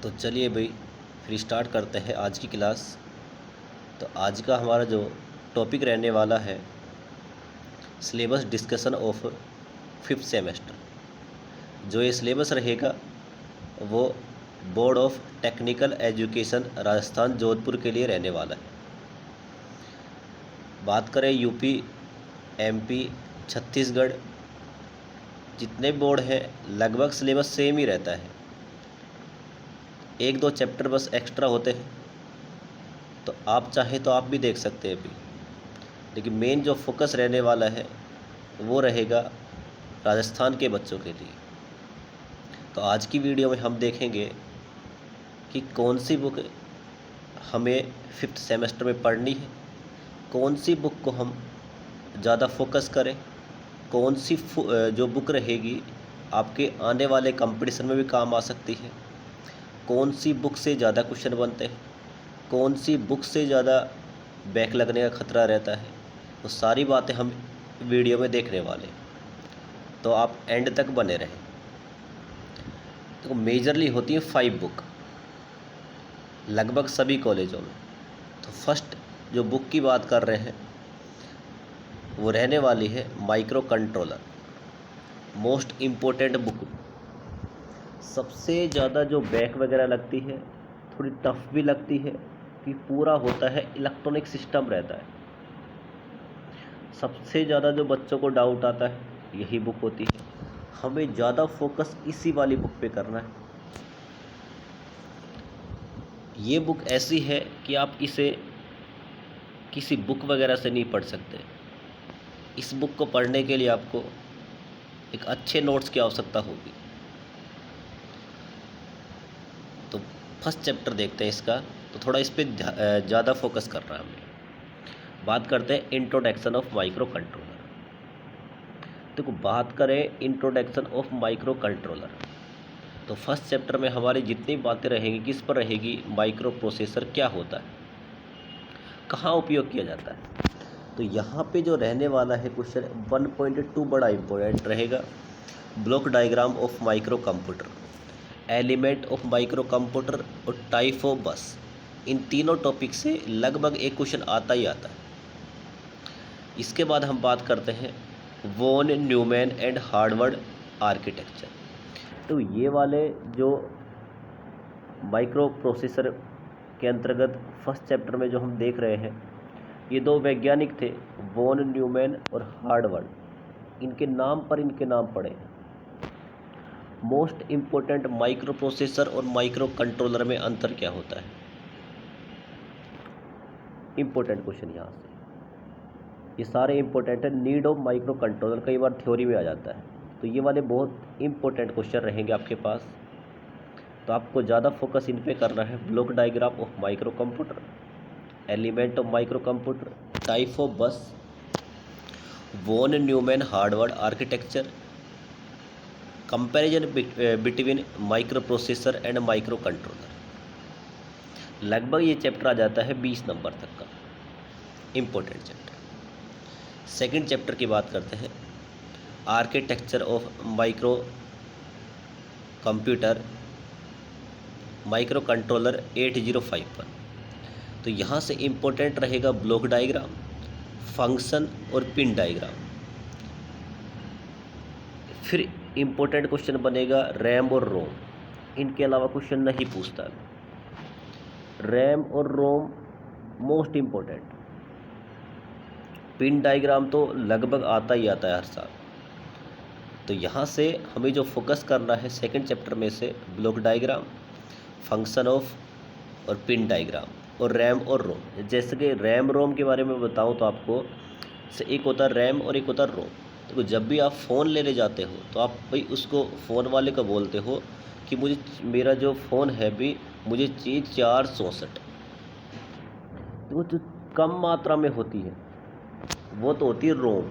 तो चलिए भाई फिर स्टार्ट करते हैं आज की क्लास। तो आज का हमारा जो टॉपिक रहने वाला है syllabus discussion of fifth semester. जो ये सिलेबस रहेगा वो board of technical education Rajasthan Jodhpur के लिए रहने वाला है। बात करें यूपी, एमपी, छत्तीसगढ़ जितने बोर्ड हैं लगभग सिलेबस सेम ही रहता है, एक दो चैप्टर बस एक्स्ट्रा होते हैं। तो आप चाहें तो आप भी देख सकते हैं अभी, लेकिन मेन जो फोकस रहने वाला है वो रहेगा राजस्थान के बच्चों के लिए। तो आज की वीडियो में हम देखेंगे कि कौन सी बुक हमें फिफ्थ सेमेस्टर में पढ़नी है, कौन सी बुक को हम ज़्यादा फोकस करें, कौन सी जो बुक रहेगी आपके आने वाले कंपटीशन में भी काम आ सकती है, कौन सी बुक से ज़्यादा क्वेश्चन बनते हैं, कौन सी बुक से ज़्यादा बैक लगने का खतरा रहता है। तो सारी बातें हम वीडियो में देखने वाले, तो आप एंड तक बने रहें। तो मेजरली होती है 5 बुक लगभग सभी कॉलेजों में। तो फर्स्ट जो बुक की बात कर रहे हैं वो रहने वाली है micro controller, most important book. सबसे ज़्यादा जो बैक वगैरह लगती है, थोड़ी टफ भी लगती है कि पूरा होता है इलेक्ट्रॉनिक सिस्टम रहता है। सबसे ज़्यादा जो बच्चों को डाउट आता है यही बुक होती है। हमें ज़्यादा फोकस इसी वाली बुक पे करना है। ये बुक ऐसी है कि आप इसे किसी बुक वगैरह से नहीं पढ़ सकते। इस बुक को पढ़ने के लिए आपको एक अच्छे नोट्स की आवश्यकता होगी। तो फर्स्ट चैप्टर देखते हैं इसका, तो थोड़ा इस पर ज़्यादा फोकस कर रहा है हमने। बात करते हैं इंट्रोडक्शन ऑफ माइक्रो कंट्रोलर। देखो बात करें इंट्रोडक्शन ऑफ माइक्रो कंट्रोलर, तो फर्स्ट चैप्टर में हमारी जितनी बातें रहेंगी किस पर रहेगी, माइक्रो प्रोसेसर क्या होता है, कहाँ उपयोग किया जाता है। तो यहाँ पे जो रहने वाला है क्वेश्चन 1.2 बड़ा इम्पोर्टेंट रहेगा। Block diagram of microcomputer, element of micro computer और टाइप ऑफ बस, इन तीनों टॉपिक से लगभग एक क्वेश्चन आता ही आता है। इसके बाद हम बात करते हैं von Neumann and Harvard architecture. तो ये वाले जो माइक्रो प्रोसेसर के अंतर्गत फर्स्ट चैप्टर में जो हम देख रहे हैं, ये दो वैज्ञानिक थे, वॉन न्यूमैन और हार्वर्ड। इनके नाम पर इनके नाम पड़े हैं। मोस्ट इम्पोर्टेंट माइक्रो प्रोसेसर और माइक्रो कंट्रोलर में अंतर क्या होता है, इम्पोर्टेंट क्वेश्चन यहाँ से। ये सारे इम्पोर्टेंट है। नीड ऑफ माइक्रो कंट्रोलर कई बार थ्योरी में आ जाता है, तो ये वाले बहुत इम्पोर्टेंट क्वेश्चन रहेंगे आपके पास। तो आपको ज़्यादा फोकस इन पे करना है। Block diagram of microcomputer, element of microcomputer, type of bus, von Neumann Harvard architecture, comparison between microprocessor and microcontroller. लगभग ये चैप्टर आ जाता है 20 नंबर तक का इम्पोर्टेंट चैप्टर। सेकंड चैप्टर की बात करते हैं architecture of micro computer, micro controller 8051। तो यहाँ से इम्पोर्टेंट रहेगा ब्लॉक डायग्राम, फंक्शन और पिन डायग्राम। फिर इम्पोर्टेंट क्वेश्चन बनेगा रैम और रोम, इनके अलावा क्वेश्चन नहीं पूछता। रैम और रोम मोस्ट इम्पोर्टेंट। पिन डायग्राम तो लगभग आता ही आता है हर साल। तो यहाँ से हमें जो फोकस करना है सेकंड चैप्टर में से ब्लॉक डायग्राम, फंक्शन ऑफ और पिन डायग्राम और रैम और रोम। जैसे कि रैम रोम के बारे में बताऊँ तो आपको से एक होता है रैम और एक होता है रोम। तो जब भी आप फ़ोन लेने जाते हो तो आप भाई उसको फ़ोन वाले को बोलते हो कि मुझे मेरा जो फ़ोन है भी मुझे चाहिए 464। तो वो जो कम मात्रा में होती है वो तो होती है रोम,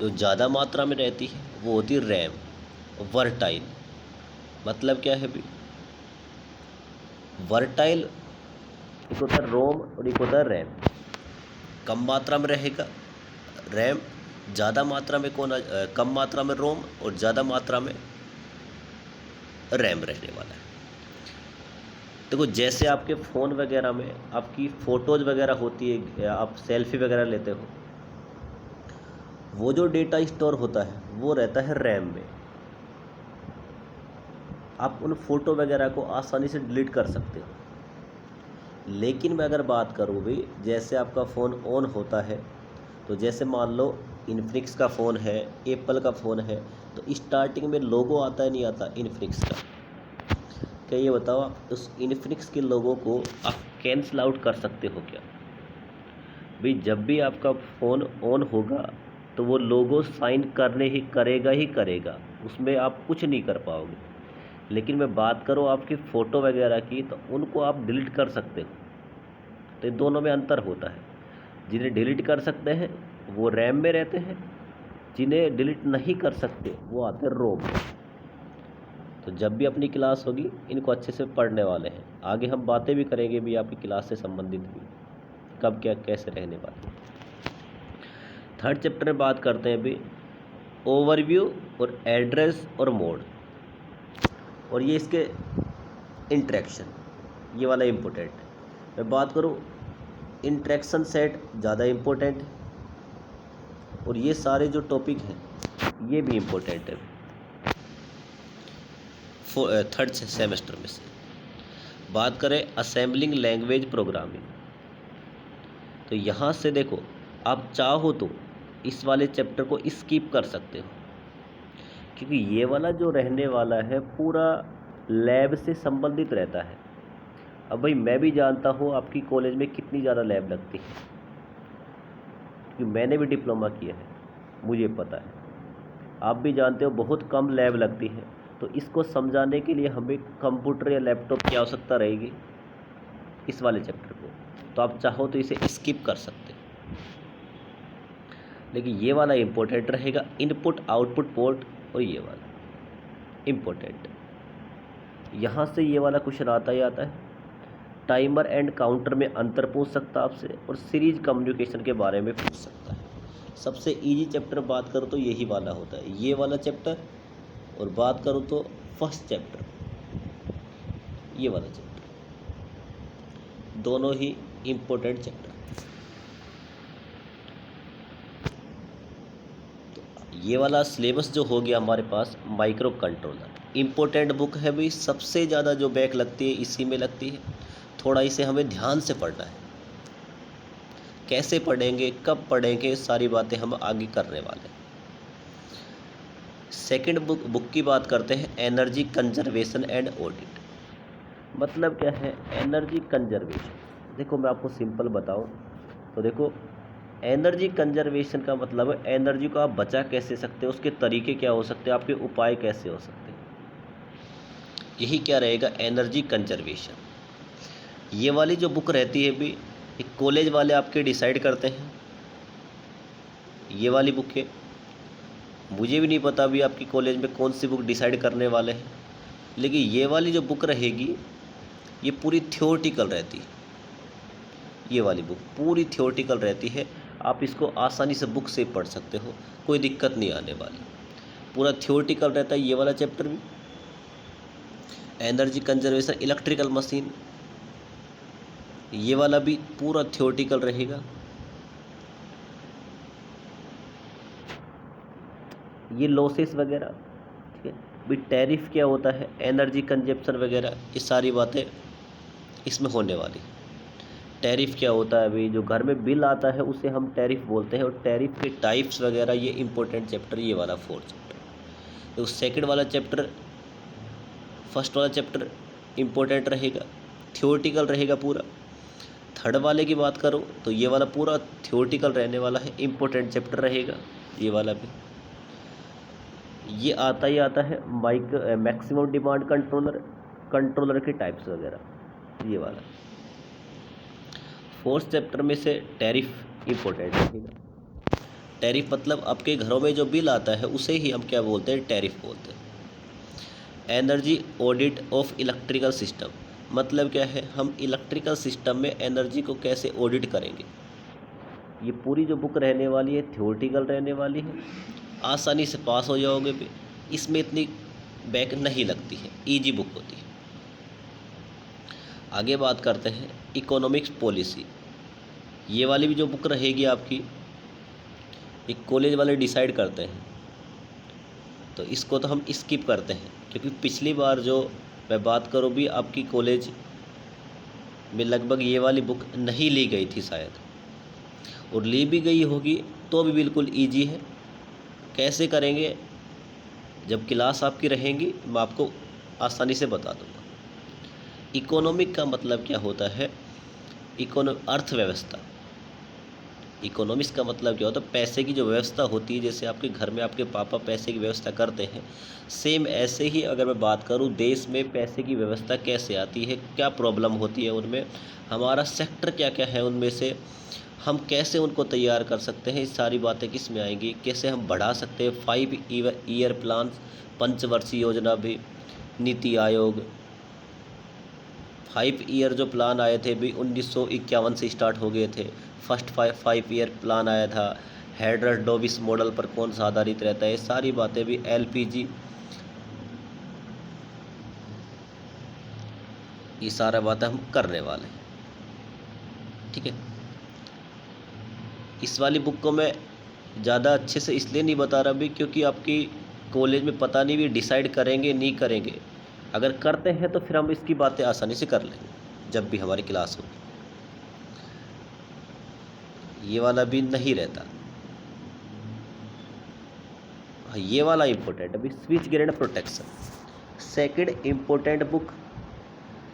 जो ज़्यादा मात्रा में रहती है वो होती है रैम। वर्टाइल मतलब क्या है भी, वर्टाइल एक होता है रोम और एक होता है रैम। कम मात्रा में रहेगा रैम, ज़्यादा मात्रा में कम मात्रा में रोम और ज़्यादा मात्रा में रैम रहने वाला है। देखो जैसे आपके फ़ोन वगैरह में आपकी फ़ोटोज़ वगैरह होती है, या आप सेल्फ़ी वगैरह लेते हो, वो जो डेटा स्टोर होता है वो रहता है रैम में। आप उन फ़ोटो वगैरह को आसानी से डिलीट कर सकते हो। लेकिन मैं अगर बात करूँ भाई, जैसे आपका फ़ोन ऑन होता है, तो जैसे मान लो इन्फिनिक्स का फ़ोन है, एप्पल का फ़ोन है, तो स्टार्टिंग में लोगो आता है नहीं आता इन्फिनिक्स का? क्या ये बताओ, आप उस इन्फिनिक्स के लोगों को आप कैंसिल आउट कर सकते हो क्या? भाई जब भी आपका फ़ोन ऑन होगा तो वो लोगो साइन ही करेगा, उसमें आप कुछ नहीं कर पाओगे। लेकिन मैं बात करूँ आपकी फ़ोटो वगैरह की, तो उनको आप डिलीट कर सकते हो। तो इन दोनों में अंतर होता है। जिन्हें डिलीट कर सकते हैं वो रैम में रहते हैं, जिन्हें डिलीट नहीं कर सकते वो आते हैं रोम में। तो जब भी अपनी क्लास होगी इनको अच्छे से पढ़ने वाले हैं। आगे हम बातें भी करेंगे भी आपकी क्लास से संबंधित भी, कब क्या कैसे रहने वाले। थर्ड चैप्टर में बात करते हैं अभी ओवरव्यू और एड्रेस और मोड, और ये इसके इंटरेक्शन, ये वाला इम्पोर्टेंट है। मैं बात करूँ इंटरेक्शन सेट ज़्यादा इम्पोर्टेंट है, और ये सारे जो टॉपिक हैं ये भी इम्पोर्टेंट है थर्ड सेमेस्टर में से। बात करें असेंबलिंग लैंग्वेज प्रोग्रामिंग, तो यहाँ से देखो आप चाहो तो इस वाले चैप्टर को स्किप कर सकते हो, क्योंकि ये वाला जो रहने वाला है पूरा लैब से संबंधित रहता है। अब भाई मैं भी जानता हूँ आपकी कॉलेज में कितनी ज़्यादा लैब लगती है, क्योंकि मैंने भी डिप्लोमा किया है, मुझे पता है। आप भी जानते हो बहुत कम लैब लगती है। तो इसको समझाने के लिए हमें कंप्यूटर या लैपटॉप की आवश्यकता रहेगी इस वाले चैप्टर को, तो आप चाहो तो इसे स्किप कर सकते हैं। लेकिन ये वाला इम्पोर्टेंट रहेगा, इनपुट आउटपुट पोर्ट, और ये वाला इम्पोर्टेंट। यहाँ से ये वाला क्वेश्चन आता ही आता है। टाइमर एंड काउंटर में अंतर पूछ सकता है आपसे, और सीरीज कम्युनिकेशन के बारे में पूछ सकता है। सबसे इजी चैप्टर बात करो तो यही वाला होता है, ये वाला चैप्टर। और बात करो तो फर्स्ट चैप्टर, ये वाला चैप्टर, दोनों ही इम्पोर्टेंट चैप्टर। तो ये वाला सिलेबस जो हो गया हमारे पास, माइक्रो कंट्रोलर इम्पोर्टेंट बुक है भाई। सबसे ज़्यादा जो बैक लगती है इसी में लगती है। थोड़ा इसे हमें ध्यान से पढ़ना है। कैसे पढ़ेंगे, कब पढ़ेंगे, सारी बातें हम आगे करने वाले हैं। सेकंड बुक की बात करते हैं, एनर्जी कंजर्वेशन एंड ऑडिट। मतलब क्या है एनर्जी कंजर्वेशन? देखो मैं आपको सिंपल बताऊं तो देखो, एनर्जी कंजर्वेशन का मतलब है एनर्जी को आप बचा कैसे सकते हो, उसके तरीके क्या हो सकते हैं, आपके उपाय कैसे हो सकते हैं, यही क्या रहेगा एनर्जी कंजर्वेशन। ये वाली जो बुक रहती है भी, कॉलेज वाले आपके डिसाइड करते हैं। ये वाली बुक है, मुझे भी नहीं पता अभी आपकी कॉलेज में कौन सी बुक डिसाइड करने वाले हैं। लेकिन ये वाली जो बुक रहेगी ये पूरी थ्योरेटिकल रहती है। ये वाली बुक पूरी थ्योरेटिकल रहती है, आप इसको आसानी से बुक से पढ़ सकते हो, कोई दिक्कत नहीं आने वाली। पूरा थ्योरेटिकल रहता है ये वाला चैप्टर भी। एनर्जी कंजर्वेशन इलेक्ट्रिकल मशीन, ये वाला भी पूरा थ्योरेटिकल रहेगा। ये लॉसेस वगैरह, ठीक है भाई, टैरिफ क्या होता है, एनर्जी कंजप्शन वगैरह, ये सारी बातें इसमें होने वाली। टैरिफ क्या होता है अभी, जो घर में बिल आता है उसे हम टैरिफ बोलते हैं, और टैरिफ के टाइप्स वगैरह, ये इंपॉर्टेंट चैप्टर, ये वाला फोर्थ चैप्टर। तो सेकंड वाला चैप्टर, फर्स्ट वाला चैप्टर इंपॉर्टेंट रहेगा, थ्योरेटिकल रहेगा पूरा। थर्ड वाले की बात करूँ तो ये वाला पूरा थ्योरेटिकल रहने वाला है, इंपॉर्टेंट चैप्टर रहेगा ये वाला भी। ये आता ही आता है मैक्सिमम डिमांड कंट्रोलर, कंट्रोलर के टाइप्स वगैरह, ये वाला। फोर्थ चैप्टर में से टैरिफ इंपॉर्टेंट रहेगा। टैरिफ मतलब आपके घरों में जो बिल आता है उसे ही हम क्या बोलते हैं, टैरिफ बोलते हैं। Energy audit of electrical system, मतलब क्या है, हम इलेक्ट्रिकल सिस्टम में एनर्जी को कैसे ऑडिट करेंगे। ये पूरी जो बुक रहने वाली है थ्योरेटिकल रहने वाली है, आसानी से पास हो जाओगे भी। इसमें इतनी बैक नहीं लगती है, इजी बुक होती है। आगे बात करते हैं इकोनॉमिक्स पॉलिसी। ये वाली भी जो बुक रहेगी आपकी, एक कॉलेज वाले डिसाइड करते हैं, तो इसको तो हम स्किप करते हैं, क्योंकि पिछली बार जो मैं बात करूँ भी आपकी कॉलेज में लगभग ये वाली बुक नहीं ली गई थी शायद, और ली भी गई होगी तो भी बिल्कुल ईजी है। कैसे करेंगे, जब क्लास आपकी रहेंगी मैं आपको आसानी से बता दूंगा। इकोनॉमिक का मतलब क्या होता है, अर्थव्यवस्था। इकोनॉमिक्स का मतलब क्या होता है, पैसे की जो व्यवस्था होती है, जैसे आपके घर में आपके पापा पैसे की व्यवस्था करते हैं, सेम ऐसे ही अगर मैं बात करूं देश में पैसे की व्यवस्था कैसे आती है, क्या प्रॉब्लम होती है उनमें, हमारा सेक्टर क्या क्या है उनमें से, हम कैसे उनको तैयार कर सकते हैं, ये सारी बातें किस में आएंगी, कैसे हम बढ़ा सकते हैं। 5 ईयर प्लान, पंचवर्षीय योजना भी, नीति आयोग, 5 ईयर जो प्लान आए थे भी 1951 से स्टार्ट हो गए थे। फर्स्ट 5 ईयर प्लान आया था, हेडर डोबिस मॉडल पर कौन सा आधारित रहता है, ये सारी बातें भी, एलपीजी, ये सारा बातें हम करने वाले हैं। ठीक है, इस वाली बुक को मैं ज़्यादा अच्छे से इसलिए नहीं बता रहा भी क्योंकि आपकी कॉलेज में पता नहीं भी डिसाइड करेंगे नहीं करेंगे, अगर करते हैं तो फिर हम इसकी बातें आसानी से कर लेंगे जब भी हमारी क्लास होगी। ये वाला भी नहीं रहता, ये वाला इम्पोर्टेंट अभी, switch gear and protection. Second important book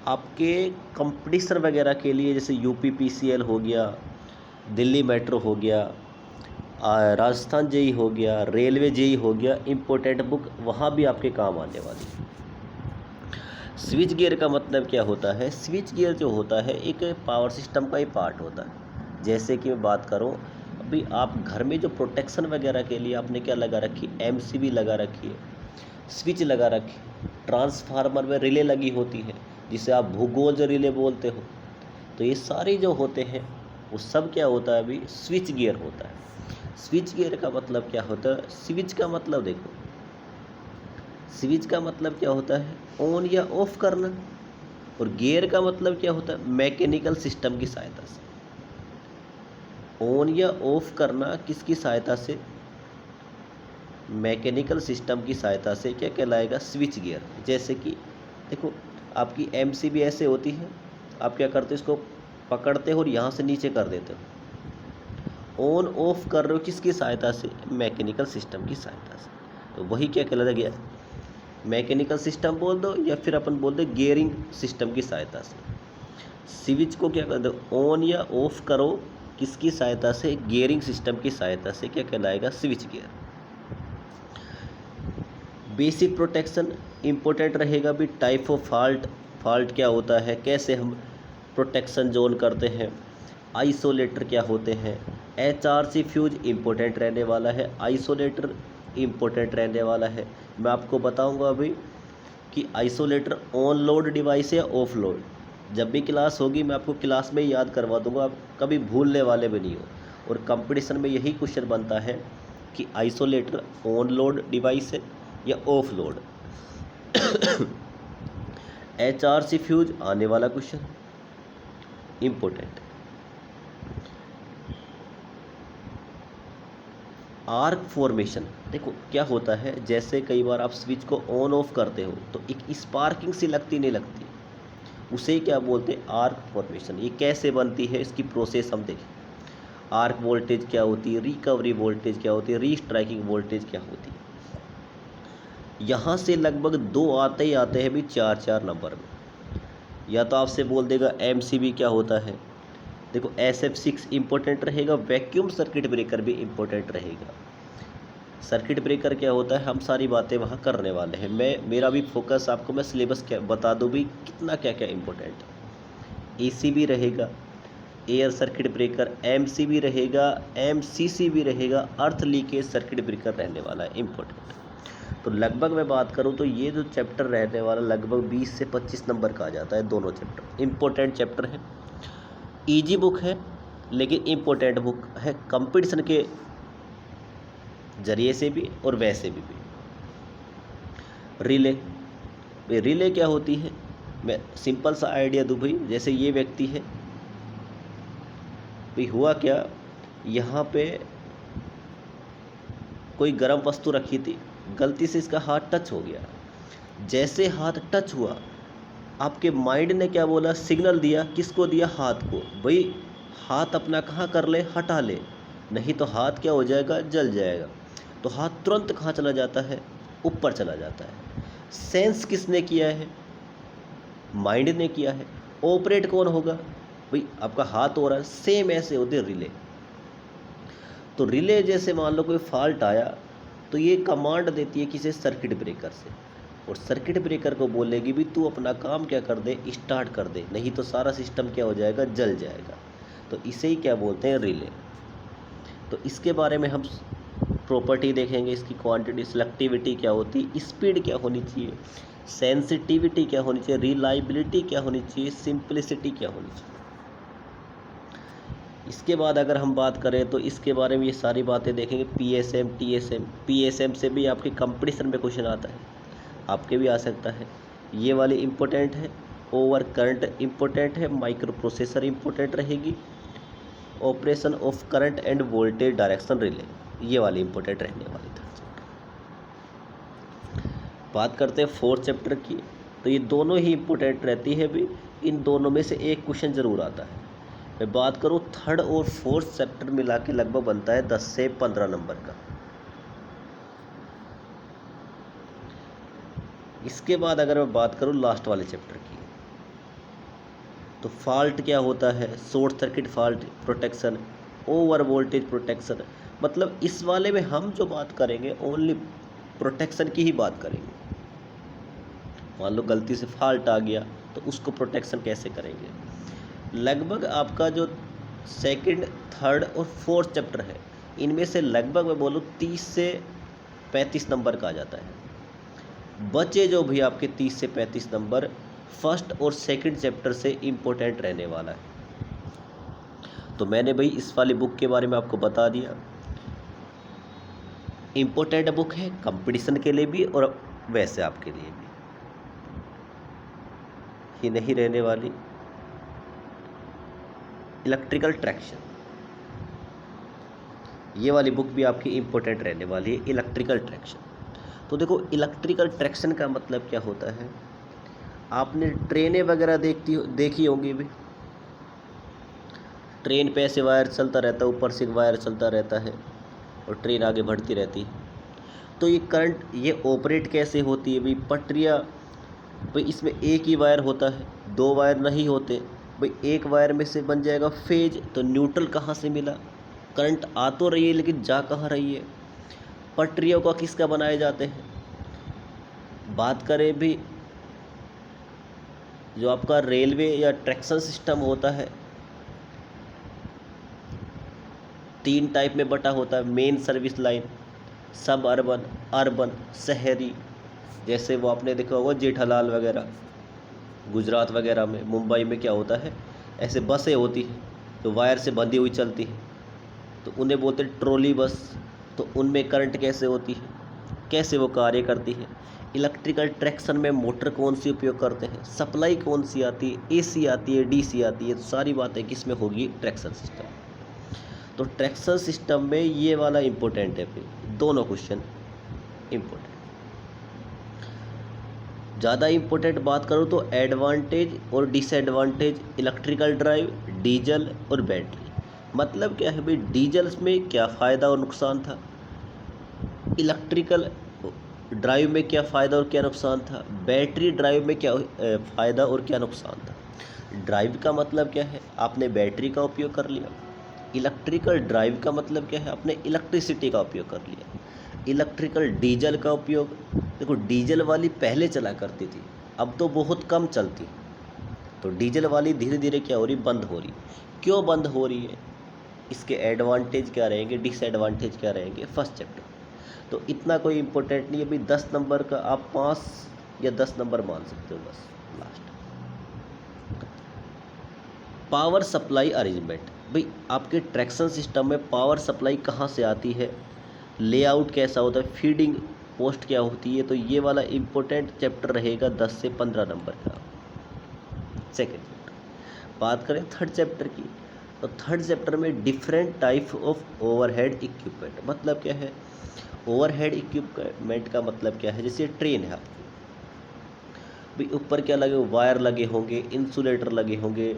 आपके कंपटीशन वगैरह के लिए, जैसे यूपीपीसीएल हो गया, दिल्ली मेट्रो हो गया, राजस्थान जेई हो गया, रेलवे जेई हो गया, इम्पोर्टेंट बुक वहाँ भी आपके काम आने वाली है। स्विच गियर का मतलब क्या होता है, स्विच गियर जो होता है एक पावर सिस्टम का ही पार्ट होता है। जैसे कि मैं बात करूं, अभी आप घर में जो प्रोटेक्शन वगैरह के लिए आपने क्या लगा रखी, एमसीबी लगा रखी है, स्विच लगा रखी, ट्रांसफार्मर में रिले लगी होती है जिसे आप भूगोल रिले बोलते हो, तो ये सारे जो होते हैं वो सब क्या होता है, अभी स्विच गियर होता है। स्विच गियर का मतलब क्या होता है, स्विच का मतलब देखो, स्विच का मतलब क्या होता है, ऑन या ऑफ करना, और गियर का मतलब क्या होता है, मैकेनिकल सिस्टम की सहायता से। ऑन या ऑफ करना किसकी सहायता से, मैकेनिकल सिस्टम की सहायता से, क्या कहलाएगा, स्विच गियर। जैसे कि देखो आपकी एमसीबी ऐसे होती है, आप क्या करते हो, इसको पकड़ते हो और यहाँ से नीचे कर देते हो, ऑन ऑफ कर रहे हो किसकी सहायता से, मैकेनिकल सिस्टम की सहायता से, तो वही क्या कहलाता गया, मैकेनिकल सिस्टम बोल दो या फिर अपन बोल दे गियरिंग सिस्टम की सहायता से। स्विच को क्या कर दो, ऑन या ऑफ करो किसकी सहायता से, गियरिंग सिस्टम की सहायता से, क्या कहलाएगा, switch gear. Basic protection important रहेगा भी, टाइप ऑफ फॉल्ट क्या होता है, कैसे हम प्रोटेक्शन जोन करते हैं, आइसोलेटर क्या होते हैं, एचआरसी फ्यूज इंपॉर्टेंट रहने वाला है, आइसोलेटर इंपॉर्टेंट रहने वाला है। मैं आपको बताऊंगा अभी कि आइसोलेटर ऑन लोड डिवाइस है ऑफ लोड, जब भी क्लास होगी मैं आपको क्लास में ही याद करवा दूंगा, आप कभी भूलने वाले भी नहीं हो। और कंपटीशन में यही क्वेश्चन बनता है कि आइसोलेटर ऑन लोड डिवाइस है या ऑफ लोड। एचआरसी फ्यूज आने वाला क्वेश्चन इंपॉर्टेंट। आर्क फॉर्मेशन, देखो क्या होता है, जैसे कई बार आप स्विच को ऑन ऑफ करते हो तो एक स्पार्किंग सी लगती नहीं लगती, उसे क्या बोलते हैं, आर्क फॉर्मेशन। ये कैसे बनती है, इसकी प्रोसेस हम देखें। आर्क वोल्टेज क्या होती है, रिकवरी वोल्टेज क्या होती है, रीस्ट्राइकिंग वोल्टेज क्या होती है। यहाँ से लगभग 2 आते ही आते हैं भी 4 नंबर में, या तो आपसे बोल देगा एमसीबी क्या होता है, देखो SF6 इंपॉर्टेंट रहेगा, वैक्यूम सर्किट ब्रेकर भी इंपॉर्टेंट रहेगा। सर्किट ब्रेकर क्या होता है, हम सारी बातें वहाँ करने वाले हैं। मेरा भी फोकस आपको मैं सिलेबस क्या बता दूँ भी कितना क्या क्या इंपॉर्टेंट है। AC भी रहेगा, एयर सर्किट ब्रेकर, MC भी रहेगा, MCC भी रहेगा, अर्थ लीकेज सर्किट ब्रेकर रहने वाला है इंपॉर्टेंट। तो लगभग मैं बात करूँ तो ये जो चैप्टर रहने वाला लगभग 20 से 25 नंबर का आ जाता है, दोनों चैप्टर इंपॉर्टेंट चैप्टर है। ईजी बुक है लेकिन इम्पोर्टेंट बुक है, कंपटीशन के जरिए से भी और वैसे भी। रिले। भाई रिले क्या होती है, मैं सिंपल सा आइडिया दूँ भाई। जैसे ये व्यक्ति है भाई, हुआ क्या, यहाँ पे कोई गर्म वस्तु रखी थी, गलती से इसका हाथ टच हो गया। जैसे हाथ टच हुआ, आपके माइंड ने क्या बोला, सिग्नल दिया, किसको दिया, हाथ को। भाई हाथ अपना कहाँ कर ले, हटा ले, नहीं तो हाथ क्या हो जाएगा, जल जाएगा। तो हाथ तुरंत कहाँ चला जाता है, ऊपर चला जाता है। सेंस किसने किया है, माइंड ने किया है। ऑपरेट कौन होगा, भाई आपका हाथ हो रहा है। सेम ऐसे होते रिले। तो रिले जैसे मान लो कोई फॉल्ट आया, तो ये कमांड देती है किसी सर्किट ब्रेकर से, और सर्किट ब्रेकर को बोलेगी भी तू अपना काम क्या कर दे, स्टार्ट कर दे, नहीं तो सारा सिस्टम क्या हो जाएगा, जल जाएगा। तो इसे ही क्या बोलते हैं, रिले। तो इसके बारे में हम प्रॉपर्टी देखेंगे, इसकी क्वांटिटी, सिलेक्टिविटी क्या होती है, स्पीड क्या होनी चाहिए, सेंसिटिविटी क्या होनी चाहिए, रिलायबिलिटी क्या होनी चाहिए, सिंप्लिसिटी क्या होनी चाहिए। इसके बाद अगर हम बात करें तो इसके बारे में ये सारी बातें देखेंगे। PSM, TSM. पीएसएम से भी आपके कंपटीशन में क्वेश्चन आता है, आपके भी आ सकता है। ये वाली इम्पोर्टेंट है। ओवर करंट इम्पोर्टेंट है। माइक्रो प्रोसेसर इम्पोर्टेंट रहेगी। Operation of current end voltage direction relay, ये वाली इम्पोर्टेंट रहने वाली था। बात करते हैं फोर्थ चैप्टर की, तो ये दोनों ही इम्पोर्टेंट रहती है भी। इन दोनों में से एक क्वेश्चन ज़रूर आता है। मैं बात करूँ थर्ड और फोर्थ चैप्टर मिला के लगभग बनता है 10 से 15 नंबर का। इसके बाद अगर मैं बात करूँ लास्ट वाले चैप्टर की, तो फॉल्ट क्या होता है, short circuit fault protection, over voltage protection. मतलब इस वाले में हम जो बात करेंगे ओनली प्रोटेक्शन की ही बात करेंगे। मान लो गलती से फॉल्ट आ गया, तो उसको प्रोटेक्शन कैसे करेंगे। लगभग आपका जो सेकंड, थर्ड और फोर्थ चैप्टर है, इनमें से लगभग मैं बोलूँ 30 से 35 नंबर का आ जाता है। बचे जो भी आपके 30 से 35 नंबर फर्स्ट और सेकंड चैप्टर से इम्पोर्टेंट रहने वाला है। तो मैंने भाई इस वाली बुक के बारे में आपको बता दिया। इम्पोर्टेंट बुक है कंपटीशन के लिए भी और वैसे आपके लिए भी। ये नहीं रहने वाली इलेक्ट्रिकल ट्रैक्शन, ये वाली बुक भी आपकी इम्पोर्टेंट रहने वाली है, इलेक्ट्रिकल ट्रैक्शन। तो देखो इलेक्ट्रिकल ट्रैक्शन का मतलब क्या होता है, आपने ट्रेनें वगैरह देखी होंगी भी। ट्रेन पे ऐसे वायर चलता रहता है, ऊपर से वायर चलता रहता है और ट्रेन आगे बढ़ती रहती है। तो ये करंट ये ऑपरेट कैसे होती है भाई, पटरियाँ, भाई इसमें एक ही वायर होता है, दो वायर नहीं होते। भाई एक वायर में से बन जाएगा फेज, तो न्यूट्रल कहाँ से मिला, करंट आ तो रही है लेकिन जा कहाँ रही है। पटरियों का किसका बनाए जाते हैं, बात करें भी जो आपका रेलवे या ट्रैक्शन सिस्टम होता है, 3 टाइप में बटा होता है। मेन सर्विस लाइन, सब अर्बन, अर्बन, शहरी। जैसे वो आपने देखा होगा जेठालाल वगैरह, गुजरात वगैरह में, मुंबई में क्या होता है, ऐसे बसें होती हैं जो वायर से बंधी हुई चलती हैं, तो उन्हें बोलते हैं ट्रॉली बस। तो उनमें करंट कैसे होती है, कैसे वो कार्य करती है। इलेक्ट्रिकल ट्रैक्शन में मोटर कौन सी उपयोग करते हैं, सप्लाई कौन सी आती है, एसी आती है, डीसी आती है, तो सारी बातें किस में होगी, ट्रैक्शन सिस्टम। तो ट्रैक्शन सिस्टम में ये वाला इम्पोर्टेंट है, फिर दोनों क्वेश्चन इम्पोर्टेंट। ज़्यादा इम्पोर्टेंट बात करूँ तो एडवांटेज और डिसएडवांटेज इलेक्ट्रिकल ड्राइव, डीजल और बैटरी। मतलब क्या है भाई, डीजल में क्या फ़ायदा और नुकसान था, इलेक्ट्रिकल ड्राइव में क्या फ़ायदा और क्या नुकसान था, बैटरी ड्राइव में क्या फ़ायदा और क्या नुकसान था। ड्राइव का मतलब क्या है, आपने बैटरी का उपयोग कर लिया। इलेक्ट्रिकल ड्राइव का मतलब क्या है, आपने इलेक्ट्रिसिटी का उपयोग कर लिया। इलेक्ट्रिकल डीजल का उपयोग, देखो डीजल वाली पहले चला करती थी, अब तो बहुत कम चलती, तो डीजल वाली धीरे धीरे क्या हो रही, बंद हो रही। क्यों बंद हो रही है, इसके एडवांटेज क्या रहेंगे, डिसएडवांटेज क्या रहेंगे, फर्स्ट चैप्टर। तो इतना कोई इम्पोर्टेंट नहीं है भाई, 10 नंबर का आप 5 या 10 नंबर मान सकते हो बस। लास्ट पावर सप्लाई अरेंजमेंट, भाई आपके ट्रैक्शन सिस्टम में पावर सप्लाई कहाँ से आती है, लेआउट कैसा होता है, फीडिंग पोस्ट क्या होती है, तो ये वाला इम्पोर्टेंट चैप्टर रहेगा 10 से 15 नंबर का सेकेंड चैप्टर। बात करें थर्ड चैप्टर की, तो थर्ड चैप्टर में different type of overhead equipment, मतलब क्या है ओवरहेड इक्विपमेंट का मतलब क्या है, जैसे ट्रेन है आपकी, भाई ऊपर क्या लगे, वायर लगे होंगे, इंसुलेटर लगे होंगे,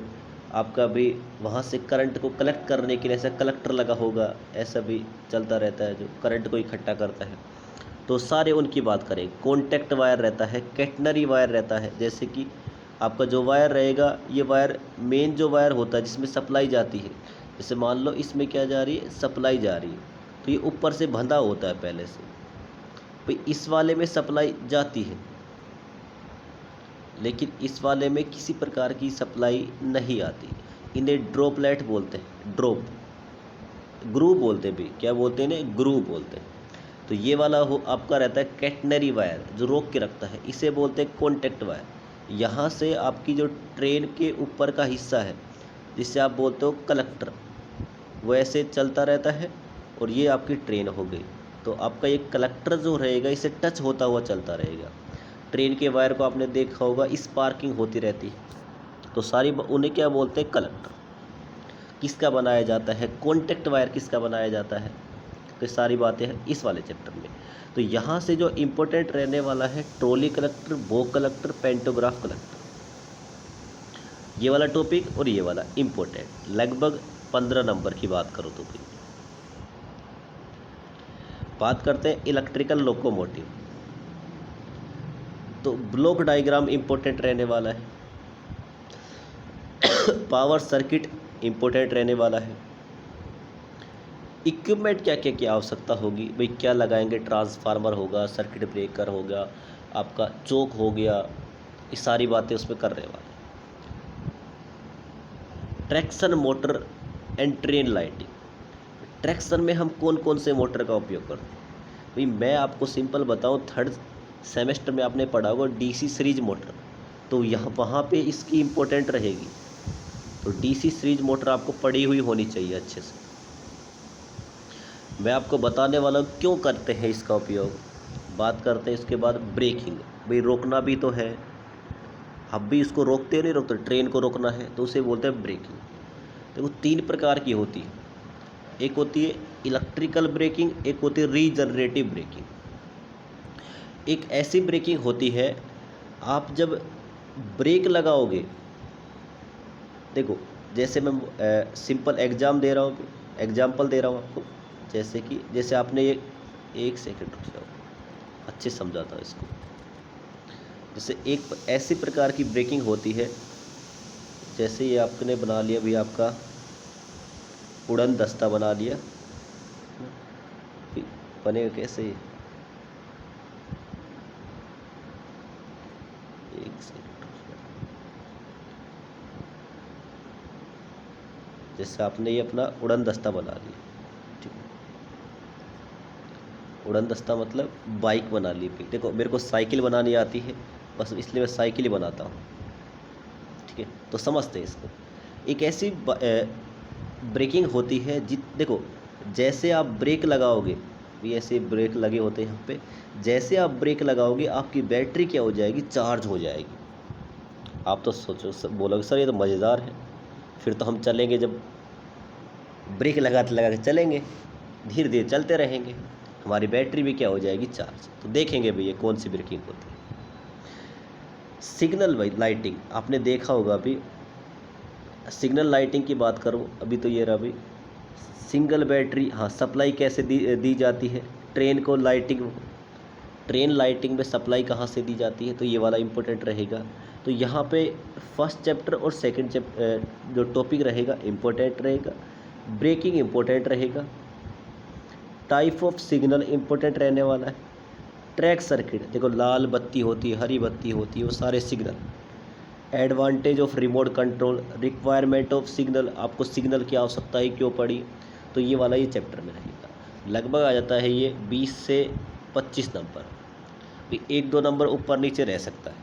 आपका भी वहाँ से करंट को कलेक्ट करने के लिए ऐसा कलेक्टर लगा होगा, ऐसा भी चलता रहता है जो करंट को इकट्ठा करता है, तो सारे उनकी बात करें। कॉन्टैक्ट वायर रहता है, कैटनरी वायर रहता है, जैसे कि आपका जो वायर रहेगा, ये वायर मेन जो वायर होता है जिसमें सप्लाई जाती है, जैसे मान लो इसमें क्या जा रही है, सप्लाई जा रही है, तो ये ऊपर से बंधा होता है पहले से, भाई इस वाले में सप्लाई जाती है, लेकिन इस वाले में किसी प्रकार की सप्लाई नहीं आती, इन्हें ड्रॉपलेट बोलते हैं, ड्रॉप ग्रू बोलते भी, क्या बोलते हैं इन्हें, ग्रू बोलते हैं। तो ये वाला हो आपका रहता है कैटनरी वायर जो रोक के रखता है, इसे बोलते हैं कॉन्टैक्ट वायर। यहाँ से आपकी जो ट्रेन के ऊपर का हिस्सा है जिससे आप बोलते हो कलेक्टर, वो ऐसे चलता रहता है और ये आपकी ट्रेन हो गई, तो आपका ये कलेक्टर जो रहेगा इसे टच होता हुआ चलता रहेगा। ट्रेन के वायर को आपने देखा होगा, स्पार्किंग होती रहती है, तो सारी उन्हें क्या बोलते हैं, कलेक्टर। किसका बनाया जाता है, कॉन्टैक्ट वायर किसका बनाया जाता है, तो सारी बातें हैं इस वाले चैप्टर में। तो यहाँ से जो इम्पोर्टेंट रहने वाला है ट्रॉली कलेक्टर, बो कलेक्टर, पेंटोग्राफ कलेक्टर, ये वाला टॉपिक और ये वाला इम्पोर्टेंट, लगभग 15 नंबर की बात करो तो। फिर बात करते हैं इलेक्ट्रिकल लोकोमोटिव, तो ब्लॉक डायग्राम इम्पोर्टेंट रहने वाला है, पावर सर्किट इम्पोर्टेंट रहने वाला है, इक्विपमेंट क्या क्या की आवश्यकता होगी, भाई क्या लगाएंगे, ट्रांसफार्मर होगा, सर्किट ब्रेकर होगा, आपका चोक हो गया, ये सारी बातें उसमें कर रहे वाले। Traction motor and train lighting, traction में हम कौन कौन से मोटर का उपयोग करते हैं, भाई मैं आपको सिंपल बताऊं, थर्ड सेमेस्टर में आपने पढ़ा होगा डीसी सीरीज मोटर, तो यहाँ वहाँ पे इसकी इम्पोर्टेंट रहेगी, तो डीसी सीरीज मोटर आपको पढ़ी हुई होनी चाहिए अच्छे से। मैं आपको बताने वाला हूँ क्यों करते हैं इसका उपयोग। बात करते हैं इसके बाद ब्रेकिंग, भाई रोकना भी तो है, हम भी इसको रोकते नहीं रोकते, ट्रेन को रोकना है तो उसे बोलते हैं ब्रेकिंग। देखो तीन प्रकार की होती है, एक होती है इलेक्ट्रिकल ब्रेकिंग, एक होती है रीजनरेटिव ब्रेकिंग। एक ऐसी ब्रेकिंग होती है, आप जब ब्रेक लगाओगे, देखो जैसे मैं सिंपल एग्जाम्पल दे रहा हूँ आपको, जैसे आपने एक सेकंड रुक जाओ, अच्छे समझाता हूँ इसको। जैसे एक ऐसी प्रकार की ब्रेकिंग होती है, जैसे ये आपने बना लिया भी, आपका उड़न दस्ता बना लिया, बनेगा कैसे, एक सेकंड, जैसे आपने ये अपना उड़न दस्ता बना लिया, ठीक है, उड़न दस्ता मतलब बाइक बना ली। देखो मेरे को साइकिल बनानी आती है, बस इसलिए मैं साइकिल ही बनाता हूँ, ठीक है, तो समझते हैं इसको। एक ऐसी ब्रेकिंग होती है देखो जैसे आप ब्रेक लगाओगे, ये ऐसे ब्रेक लगे होते हैं यहाँ पे, जैसे आप ब्रेक लगाओगे आपकी बैटरी क्या हो जाएगी, चार्ज हो जाएगी। आप तो सोचो, बोलोगे सर ये तो मज़ेदार है, फिर तो हम चलेंगे, जब ब्रेक लगाते लगाते चलेंगे, धीरे धीरे चलते रहेंगे, हमारी बैटरी भी क्या हो जाएगी, चार्ज। तो देखेंगे भैया कौन सी ब्रेकिंग होती है। सिग्नल लाइटिंग आपने देखा होगा, अभी सिग्नल लाइटिंग की बात करूं, अभी तो ये रहा भाई सिंगल बैटरी, हाँ सप्लाई कैसे दी जाती है, ट्रेन लाइटिंग में सप्लाई कहाँ से दी जाती है, तो ये वाला इम्पोर्टेंट रहेगा। तो यहाँ पे फर्स्ट चैप्टर और सेकंड चैप्टर जो टॉपिक रहेगा इम्पोर्टेंट रहेगा, ब्रेकिंग इम्पोर्टेंट रहेगा, टाइप ऑफ सिग्नल इम्पोर्टेंट रहने वाला है, ट्रैक सर्किट, देखो लाल बत्ती होती है, हरी बत्ती होती है, वो सारे signal, advantage of remote control, requirement of signal, आपको सिग्नल की आवश्यकता ही क्यों पड़ी, तो ये वाला ये चैप्टर में रहेगा। लगभग आ जाता है ये 20 से 25 नंबर, भी 1-2 नंबर ऊपर नीचे रह सकता है,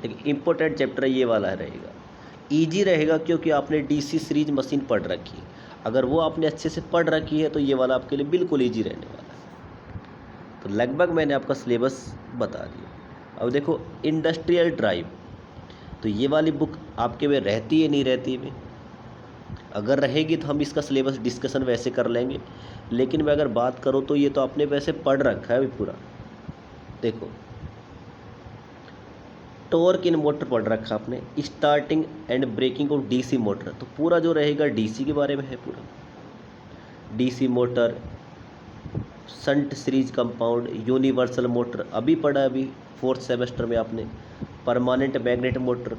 लेकिन इम्पोर्टेंट चैप्टर ये वाला रहेगा। ईजी रहेगा क्योंकि आपने डीसी सीरीज मशीन पढ़ रखी है, अगर वो आपने अच्छे से पढ़ रखी है तो ये वाला आपके लिए बिल्कुल ईजी रहने वाला है। तो लगभग मैंने आपका सिलेबस बता दिया। अब देखो इंडस्ट्रियल ड्राइव, तो ये वाली बुक आपके में रहती है नहीं रहती है? अगर रहेगी तो हम इसका सिलेबस डिस्कशन वैसे कर लेंगे, लेकिन मैं अगर बात करूँ तो ये तो आपने वैसे पढ़ रखा है अभी पूरा। देखो टॉर्क इन मोटर पढ़ रखा आपने, starting and braking of DC motor, तो पूरा जो रहेगा डीसी के बारे में है पूरा। DC motor, shunt series compound, universal motor अभी पढ़ा है, अभी 4th सेमेस्टर में आपने। परमानेंट मैग्नेट मोटर,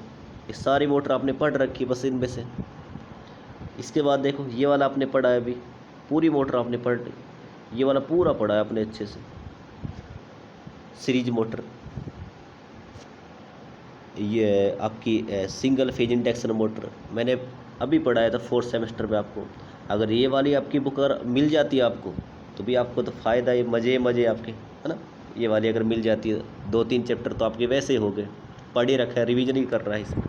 ये सारी मोटर आपने पढ़ रखी है बस इनमें से। इसके बाद देखो ये वाला आपने पढ़ा है, अभी पूरी मोटर आपने पढ़ ली, ये वाला पूरा पढ़ा है आपने अच्छे से। सीरीज मोटर, ये आपकी सिंगल फेज इंडक्शन मोटर मैंने अभी पढ़ाया था 4th सेमेस्टर में आपको। अगर ये वाली आपकी बुक अगर मिल जाती है आपको तो भी आपको तो फ़ायदा है, मज़े आपके, है ना। ये वाली अगर मिल जाती है 2-3 चैप्टर तो आपके वैसे ही हो गए, पढ़ ही रखा है, रिवीजन ही कर रहा है इसमें।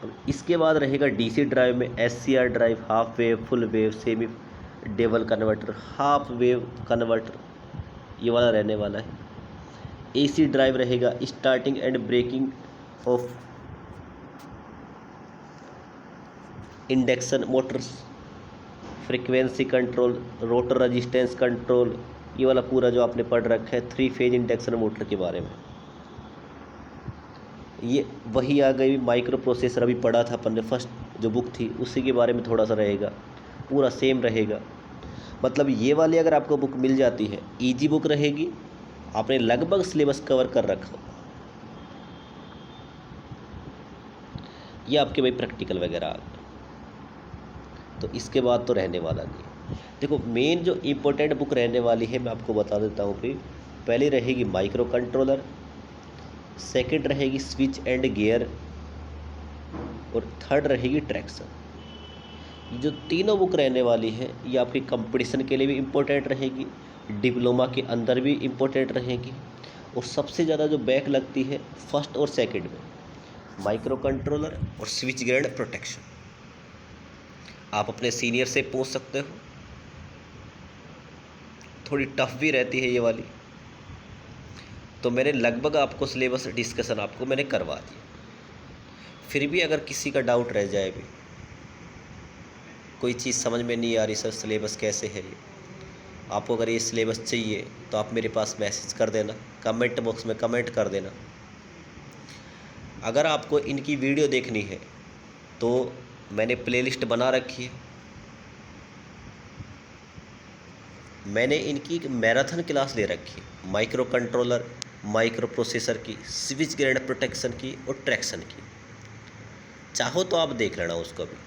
अब इसके बाद रहेगा डीसी ड्राइव में SCR drive, half wave, full wave, semi double converter, half wave converter, ये वाला रहने वाला है। एसी ड्राइव रहेगा starting and braking of induction motors, frequency control, rotor resistance control, ये वाला पूरा जो आपने पढ़ रखा है 3 फेज इंडक्शन मोटर के बारे में। ये वही आ गई माइक्रो प्रोसेसर, अभी पढ़ा था अपन ने, फर्स्ट जो बुक थी उसी के बारे में थोड़ा सा रहेगा, पूरा सेम रहेगा। मतलब ये वाली अगर आपको बुक मिल जाती है, इजी बुक रहेगी, आपने लगभग सिलेबस कवर कर रखा हो। ये आपके भाई प्रैक्टिकल वगैरह आ गए, तो इसके बाद तो रहने वाला नहीं। देखो मेन जो इम्पोर्टेंट बुक रहने वाली है मैं आपको बता देता हूँ कि पहली रहेगी माइक्रो कंट्रोलर, सेकंड रहेगी स्विच एंड गियर, और थर्ड रहेगी ट्रैक्शन। ये जो तीनों बुक रहने वाली है ये आपकी कंपटीशन के लिए भी इम्पोर्टेंट रहेगी, डिप्लोमा के अंदर भी इम्पोर्टेंट रहेगी, और सबसे ज़्यादा जो बैक लगती है फर्स्ट और सेकंड में, माइक्रो कंट्रोलर और स्विच गियर एंड प्रोटेक्शन। आप अपने सीनियर से पूछ सकते हो, थोड़ी टफ भी रहती है ये वाली, तो मैंने लगभग आपको सिलेबस डिस्कशन आपको मैंने करवा दिया। फिर भी अगर किसी का डाउट रह जाए, भी कोई चीज़ समझ में नहीं आ रही सर सिलेबस कैसे है ये, आपको अगर ये सिलेबस चाहिए तो आप मेरे पास मैसेज कर देना, कमेंट बॉक्स में कमेंट कर देना। अगर आपको इनकी वीडियो देखनी है तो मैंने प्लेलिस्ट बना रखी है, मैंने इनकी एक मैराथन क्लास ले रखी है, माइक्रो कंट्रोलर, माइक्रो प्रोसेसर की, स्विच गियर एंड प्रोटेक्शन की और ट्रैक्शन की। चाहो तो आप देख लेना उसको भी,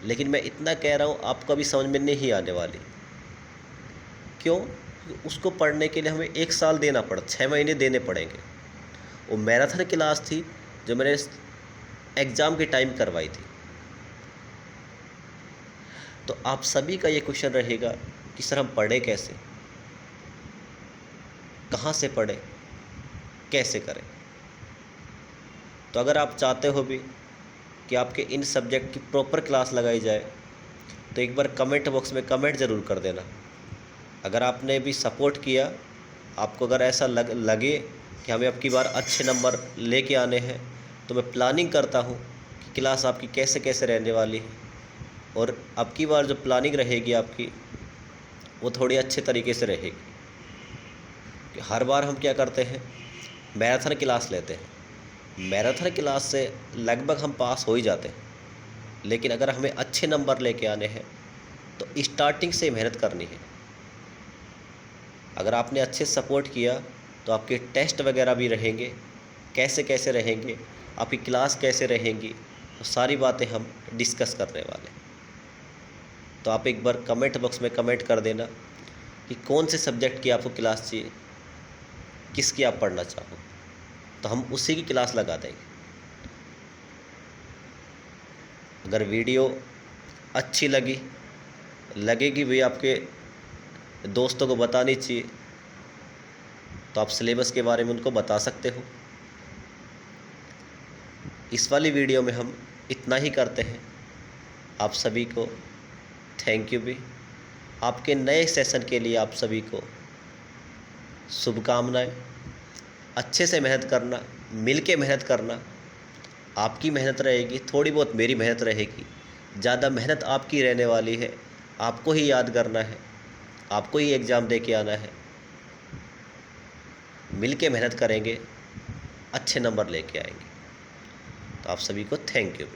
लेकिन मैं इतना कह रहा हूँ आपको अभी समझ में नहीं आने वाली। क्यों? उसको पढ़ने के लिए हमें 1 साल देना पड़ा, 6 महीने देने पड़ेंगे। वो मैराथन क्लास थी जो मैंने एग्ज़ाम के टाइम करवाई थी। तो आप सभी का ये क्वेश्चन रहेगा कि सर हम पढ़ें कैसे, कहाँ से पढ़ें, कैसे करें। तो अगर आप चाहते हो भी कि आपके इन सब्जेक्ट की प्रॉपर क्लास लगाई जाए तो एक बार कमेंट बॉक्स में कमेंट ज़रूर कर देना। अगर आपने भी सपोर्ट किया, आपको अगर ऐसा लगे कि हमें अब की बार अच्छे नंबर लेके आने हैं, तो मैं प्लानिंग करता हूँ कि क्लास आपकी कैसे कैसे रहने वाली है, और अब की बार जो प्लानिंग रहेगी आपकी वो थोड़ी अच्छे तरीके से रहेगी। कि हर बार हम क्या करते हैं, मैराथन क्लास लेते हैं, मैराथन क्लास से लगभग हम पास हो ही जाते हैं, लेकिन अगर हमें अच्छे नंबर लेके आने हैं तो स्टार्टिंग से मेहनत करनी है। अगर आपने अच्छे सपोर्ट किया तो आपके टेस्ट वगैरह भी रहेंगे, कैसे कैसे रहेंगे, आपकी क्लास कैसे रहेंगी, तो सारी बातें हम डिस्कस करने वाले। तो आप एक बार कमेंट बॉक्स में कमेंट कर देना कि कौन से सब्जेक्ट की आपको क्लास चाहिए, किसकी आप पढ़ना चाहो, तो हम उसी की क्लास लगा देंगे। अगर वीडियो अच्छी लगेगी भी, आपके दोस्तों को बतानी चाहिए, तो आप सिलेबस के बारे में उनको बता सकते हो। इस वाली वीडियो में हम इतना ही करते हैं। आप सभी को थैंक यू भी। आपके नए सेशन के लिए आप सभी को शुभकामनाएं। अच्छे से मेहनत करना, मिल के मेहनत करना। आपकी मेहनत रहेगी, थोड़ी बहुत मेरी मेहनत रहेगी, ज़्यादा मेहनत आपकी रहने वाली है। आपको ही याद करना है, आपको ही एग्ज़ाम दे के आना है। मिल के मेहनत करेंगे, अच्छे नंबर लेके आएंगे। तो आप सभी को थैंक यू।